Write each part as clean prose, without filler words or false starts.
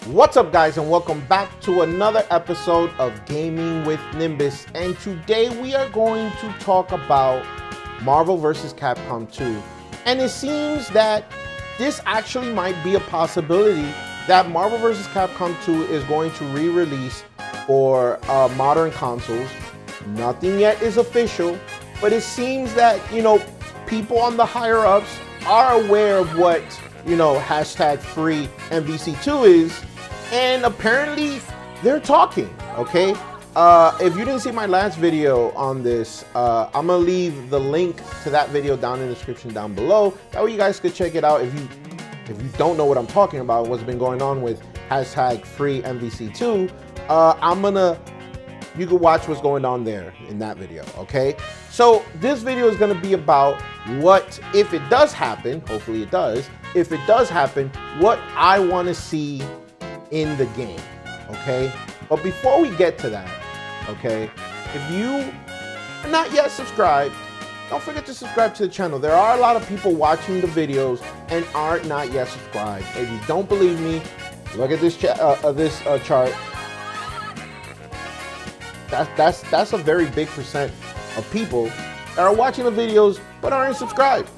What's up, guys, and welcome back to another episode of Gaming with Nimbus. And today we are going to talk about Marvel vs. Capcom 2. And it seems that this actually might be a possibility that Marvel vs. Capcom 2 is going to re-release for modern consoles. Nothing yet is official, but it seems that, people on the higher ups are aware of what, hashtag free MVC2 is, and apparently they're talking, okay? If you didn't see my last video on this, I'm gonna leave the link to that video down in the description down below. That way you guys could check it out if you don't know what I'm talking about, what's been going on with hashtag free MVC2. You can watch what's going on there in that video, okay? So this video is gonna be about what, if it does happen, hopefully it does, if it does happen, what I wanna see in the game, okay? But before we get to that, okay, if you are not yet subscribed, don't forget to subscribe to the channel. There are a lot of people watching the videos and are not yet subscribed. If you don't believe me, look at this chart. That's a very big percent of people that are watching the videos but aren't subscribed.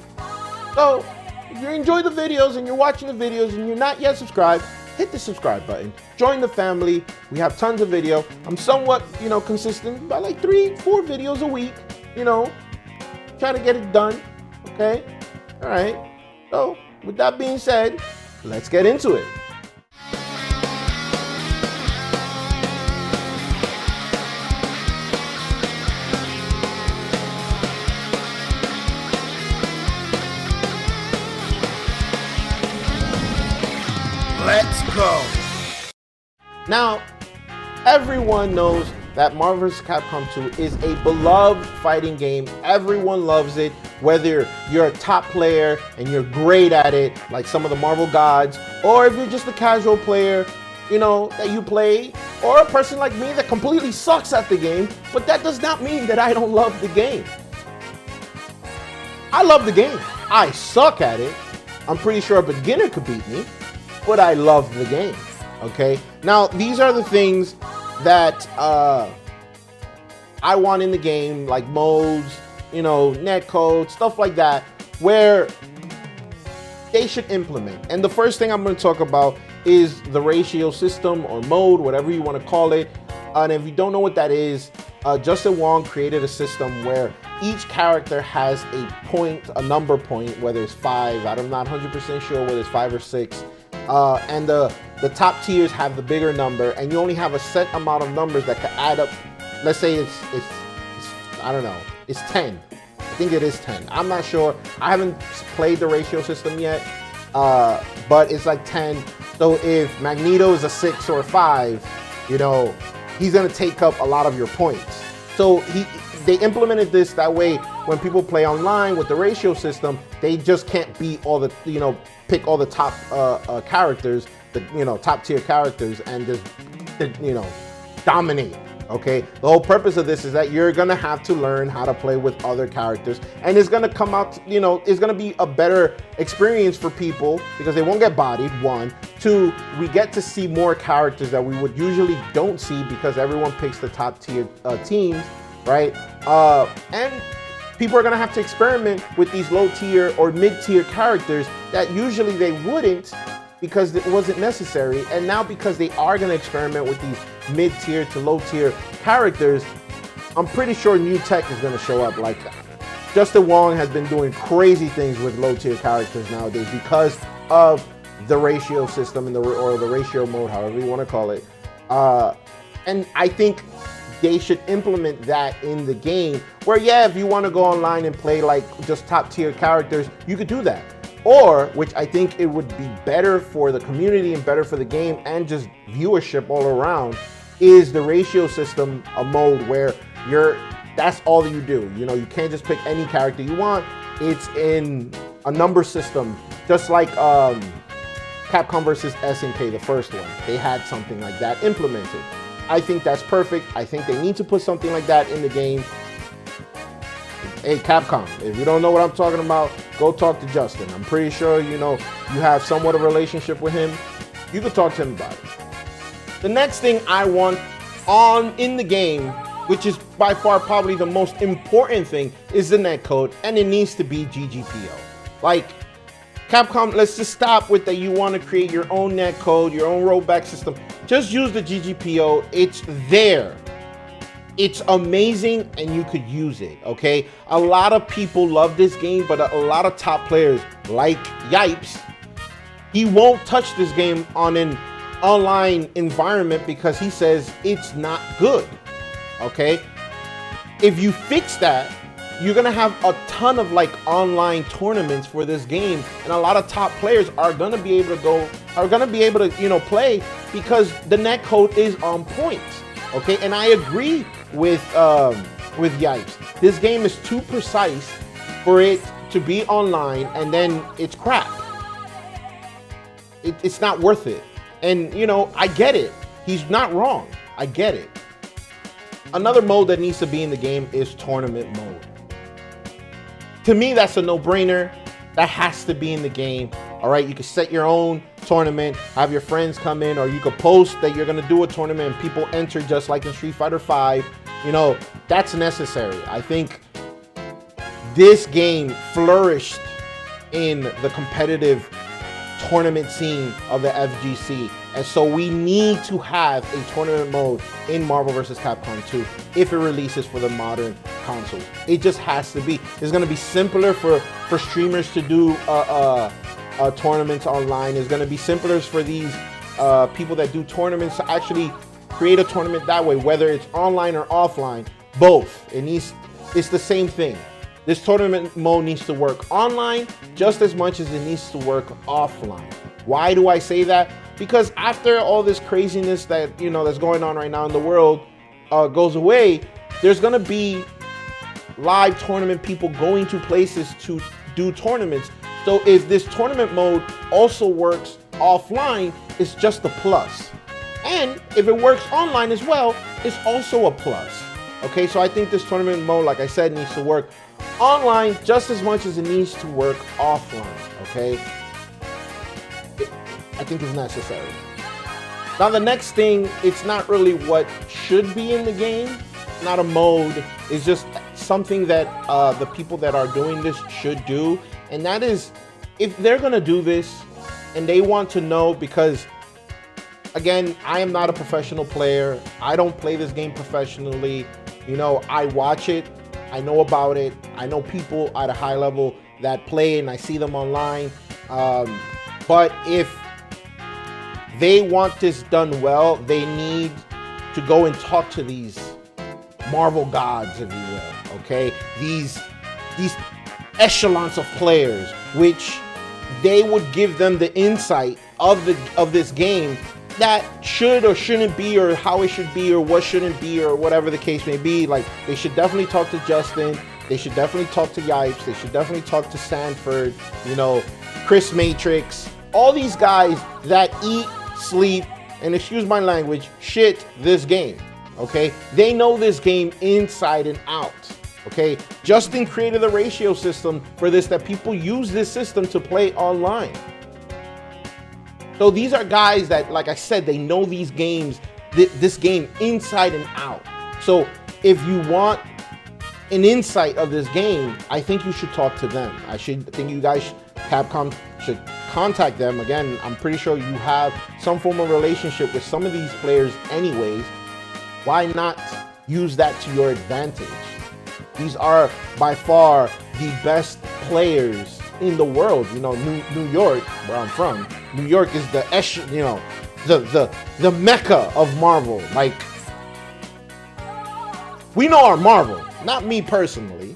So if you enjoy the videos and you're watching the videos and you're not yet subscribed, hit the subscribe button. Join the family. We have tons of video. I'm somewhat, consistent, by like 3-4 videos a week, try to get it done, okay? All right. So with that being said, let's get into it. Let's go. Now, everyone knows that Marvel vs. Capcom 2 is a beloved fighting game. Everyone loves it, whether you're a top player and you're great at it, like some of the Marvel gods, or if you're just a casual player, that you play, or a person like me that completely sucks at the game, but that does not mean that I don't love the game. I love the game. I suck at it. I'm pretty sure a beginner could beat me, but I love the game, okay? Now, these are the things that I want in the game, like modes, netcode, stuff like that, where they should implement. And the first thing I'm gonna talk about is the ratio system or mode, whatever you wanna call it. And if you don't know what that is, Justin Wong created a system where each character has a number point, whether it's 5, I'm not 100% sure whether it's 5 or 6, and the top tiers have the bigger number, and you only have a set amount of numbers that can add up. Let's say it's I don't know, it's 10. I think it is 10. I'm not sure. I haven't played the ratio system yet, but it's like 10. So if Magneto is a 6 or a 5, he's gonna take up a lot of your points. So they implemented this that way. When people play online with the ratio system, they just can't beat all the, pick all the top characters, the top tier characters, and just, dominate. Okay, the whole purpose of this is that you're gonna have to learn how to play with other characters, and it's gonna come out, it's gonna be a better experience for people because they won't get bodied. 1, 2, we get to see more characters that we would usually don't see because everyone picks the top tier teams, right? And people are gonna have to experiment with these low tier or mid tier characters that usually they wouldn't because it wasn't necessary. And now because they are gonna experiment with these mid tier to low tier characters, I'm pretty sure new tech is gonna show up. Like Justin Wong has been doing crazy things with low tier characters nowadays because of the ratio system or the ratio mode, however you wanna call it. And I think they should implement that in the game where, if you want to go online and play like just top tier characters, you could do that. Or, which I think it would be better for the community and better for the game and just viewership all around, is the ratio system, a mode where that's all that you do. You can't just pick any character you want. It's in a number system, just like Capcom vs. SNK, the first one. They had something like that implemented. I think that's perfect. I think they need to put something like that in the game. Hey, Capcom, if you don't know what I'm talking about, go talk to Justin. I'm pretty sure, you have somewhat of a relationship with him. You can talk to him about it. The next thing I want in the game, which is by far probably the most important thing, is the netcode, and it needs to be GGPO. Like, Capcom, let's just stop with that you want to create your own netcode, your own rollback system. Just use the GGPO. It's there. It's amazing, and you could use it, okay? A lot of people love this game, but a lot of top players, like Yipes, he won't touch this game on an online environment because he says it's not good, okay? If you fix that, you're gonna have a ton of like online tournaments for this game, and a lot of top players are gonna be able to play because the netcode is on point, okay? And I agree with Yipes. This game is too precise for it to be online, and then it's crap. It's not worth it. And, you know, I get it. He's not wrong. I get it. Another mode that needs to be in the game is tournament mode. To me, that's a no-brainer. That has to be in the game. All right, you can set your own tournament, have your friends come in, or you could post that you're going to do a tournament and people enter just like in Street Fighter V. You know, that's necessary. I think this game flourished in the competitive tournament scene of the FGC, and so we need to have a tournament mode in Marvel vs. Capcom 2 if it releases for the modern consoles. It just has to be. It's going to be simpler for streamers to do tournaments online. It's going to be simpler for these people that do tournaments to actually create a tournament that way, whether it's online or offline. Both. It's the same thing. This tournament mode needs to work online just as much as it needs to work offline. Why do I say that? Because after all this craziness that, you know, that's going on right now in the world goes away, there's gonna be live tournament people going to places to do tournaments. So if this tournament mode also works offline, it's just a plus. And if it works online as well, it's also a plus. Okay, so I think this tournament mode, like I said, needs to work online just as much as it needs to work offline, okay? I think it's necessary. Now the next thing, it's not really what should be in the game, not a mode, it's just something that the people that are doing this should do, and that is, if they're gonna do this and they want to know, because again, I am not a professional player, I don't play this game professionally, you know, I watch it, I know about it. I know people at a high level that play and I see them online. But if they want this done well, they need to go and talk to these Marvel gods, if you will, okay? These echelons of players, which they would give them the insight of this game that should or shouldn't be, or how it should be, or what shouldn't be, or whatever the case may be. Like, they should definitely talk to Justin, they should definitely talk to Yipes, they should definitely talk to Sanford, you know, Chris Matrix, all these guys that eat, sleep, and excuse my language, shit this game, okay? They know this game inside and out, okay? Justin created a ratio system for this, that people use this system to play online. So these are guys that, like I said, they know these games, this game inside and out. So if you want an insight of this game, I think you should talk to them. I think you guys, Capcom, should contact them. Again, I'm pretty sure you have some form of relationship with some of these players anyways. Why not use that to your advantage? These are by far the best players in the world. You know, New York, where I'm from, New York is the mecca of Marvel. Like, we know our Marvel, not me personally,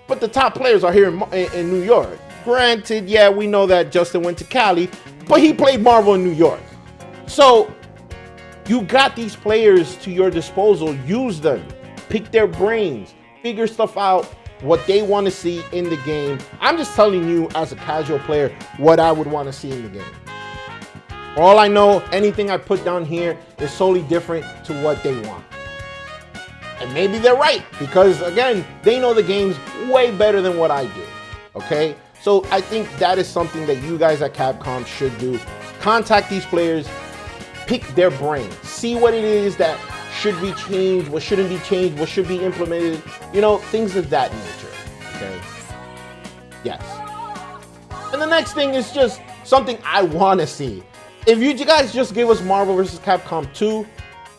but the top players are here in New York. Granted, yeah, we know that Justin went to Cali, but he played Marvel in New York. So you got these players to your disposal. Use them, pick their brains, figure stuff out, what they want to see in the game. I'm just telling you as a casual player what I would want to see in the game. For all I know, anything I put down here is solely different to what they want. And maybe they're right, because again, they know the games way better than what I do, okay? So I think that is something that you guys at Capcom should do. Contact these players, pick their brain, see what it is that should be changed, what shouldn't be changed, what should be implemented, you know, things of that nature, okay? Yes. And the next thing is just something I want to see. If you guys just give us Marvel vs. Capcom 2,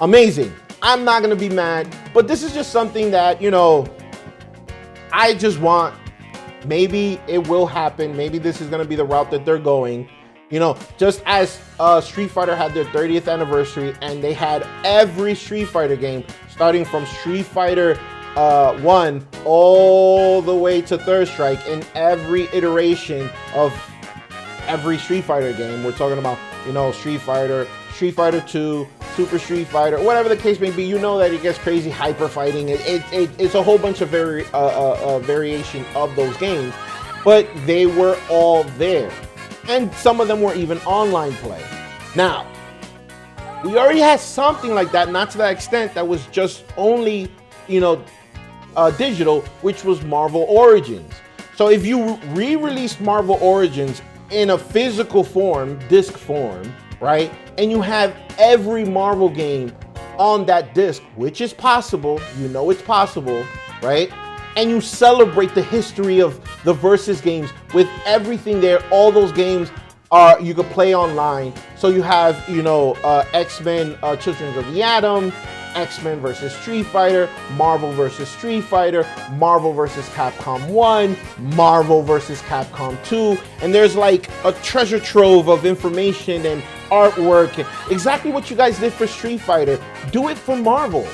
amazing. I'm not going to be mad, but this is just something that, you know, I just want. Maybe it will happen. Maybe this is going to be the route that they're going. You know, just as Street Fighter had their 30th anniversary and they had every Street Fighter game starting from Street Fighter 1 all the way to Third Strike in every iteration of every Street Fighter game. We're talking about, you know, Street Fighter 2, Super Street Fighter, whatever the case may be. You know that it gets crazy, hyper fighting. It's a whole bunch of variation of those games, but they were all there. And some of them were even online play. Now, we already had something like that, not to that extent, that was just only, you know, digital, which was Marvel Origins. So if you re-released Marvel Origins in a physical form, disc form, right, and you have every Marvel game on that disc, which is possible, you know it's possible, right? And you celebrate the history of the Versus games with everything there. All those games are, you could play online. So you have, you know, X-Men, Children of the Atom, X-Men versus Street Fighter, Marvel versus Street Fighter, Marvel versus Capcom 1, Marvel versus Capcom 2. And there's like a treasure trove of information and artwork. Exactly what you guys did for Street Fighter. Do it for Marvel.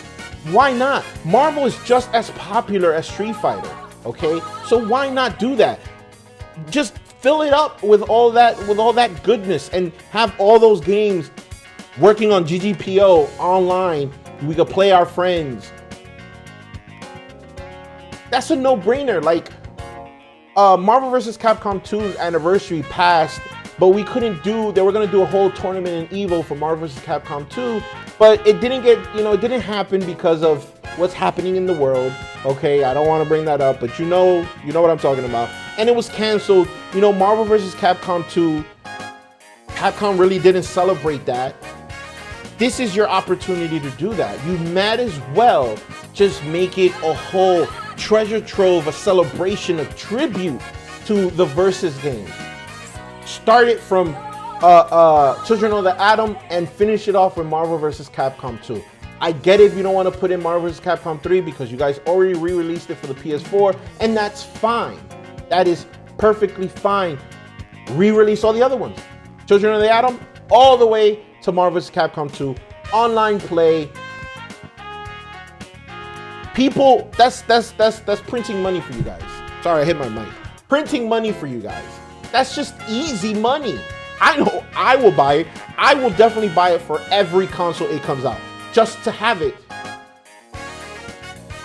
Why not? Marvel is just as popular as Street Fighter, okay? So why not do that? Just fill it up with all that goodness and have all those games working on GGPO online. We could play our friends. That's a no-brainer. Like, Marvel vs. Capcom 2's anniversary passed, but we couldn't do, they were gonna do a whole tournament in EVO for Marvel vs. Capcom 2, but it didn't get, you know, it didn't happen because of what's happening in the world, okay? I don't wanna bring that up, but you know what I'm talking about. And it was canceled. You know, Marvel vs. Capcom 2, Capcom really didn't celebrate that. This is your opportunity to do that. You might as well just make it a whole treasure trove, a celebration, a tribute to the Versus games. Start it from Children of the Atom and finish it off with Marvel vs. Capcom 2. I get it if you don't want to put in Marvel vs. Capcom 3 because you guys already re-released it for the PS4, and that's fine. That is perfectly fine. Re-release all the other ones. Children of the Atom, all the way to Marvel vs. Capcom 2. Online play. People, that's printing money for you guys. Sorry, I hit my mic. Printing money for you guys. That's just easy money. I know I will buy it. I will definitely buy it for every console it comes out, just to have it.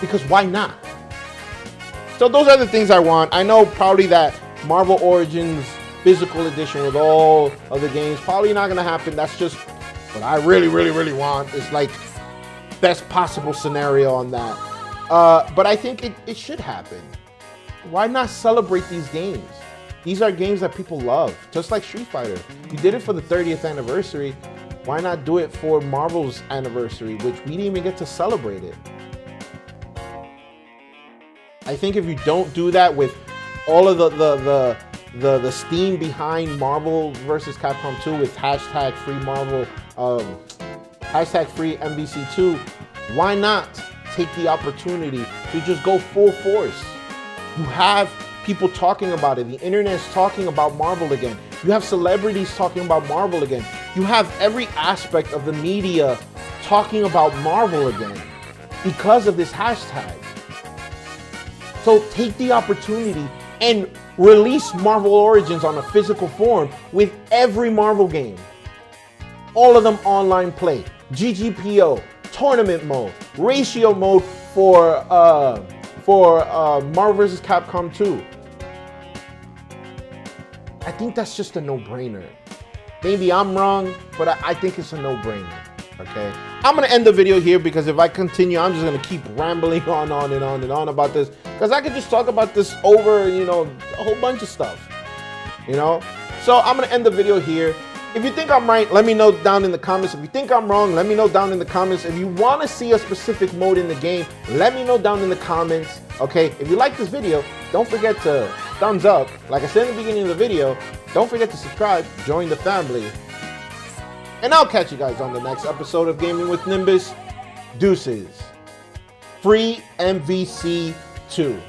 Because why not? So those are the things I want. I know probably that Marvel Origins physical edition with all of the games probably not gonna happen. That's just what I really want. It's like best possible scenario on that. But I think it should happen. Why not celebrate these games? These are games that people love, just like Street Fighter. You did it for the 30th anniversary. Why not do it for Marvel's anniversary, which we didn't even get to celebrate it? I think if you don't do that with all of the steam behind Marvel vs. Capcom 2 with hashtag free Marvel, hashtag free MVC2, why not take the opportunity to just go full force? You have people talking about it. The internet is talking about Marvel again. You have celebrities talking about Marvel again. You have every aspect of the media talking about Marvel again because of this hashtag. So take the opportunity and release Marvel Origins on a physical form with every Marvel game. All of them online play, GGPO, tournament mode, ratio mode for Marvel vs. Capcom 2. I think that's just a no-brainer. Maybe I'm wrong, but I think it's a no-brainer, okay? I'm gonna end the video here because if I continue, I'm just gonna keep rambling on and on about this because I could just talk about this over, you know, a whole bunch of stuff, you know? So I'm gonna end the video here. If you think I'm right, let me know down in the comments. If you think I'm wrong, let me know down in the comments. If you want to see a specific mode in the game, let me know down in the comments. Okay, if you like this video, don't forget to thumbs up. Like I said in the beginning of the video, don't forget to subscribe, join the family. And I'll catch you guys on the next episode of Gaming with Nimbus. Deuces. Free MVC 2.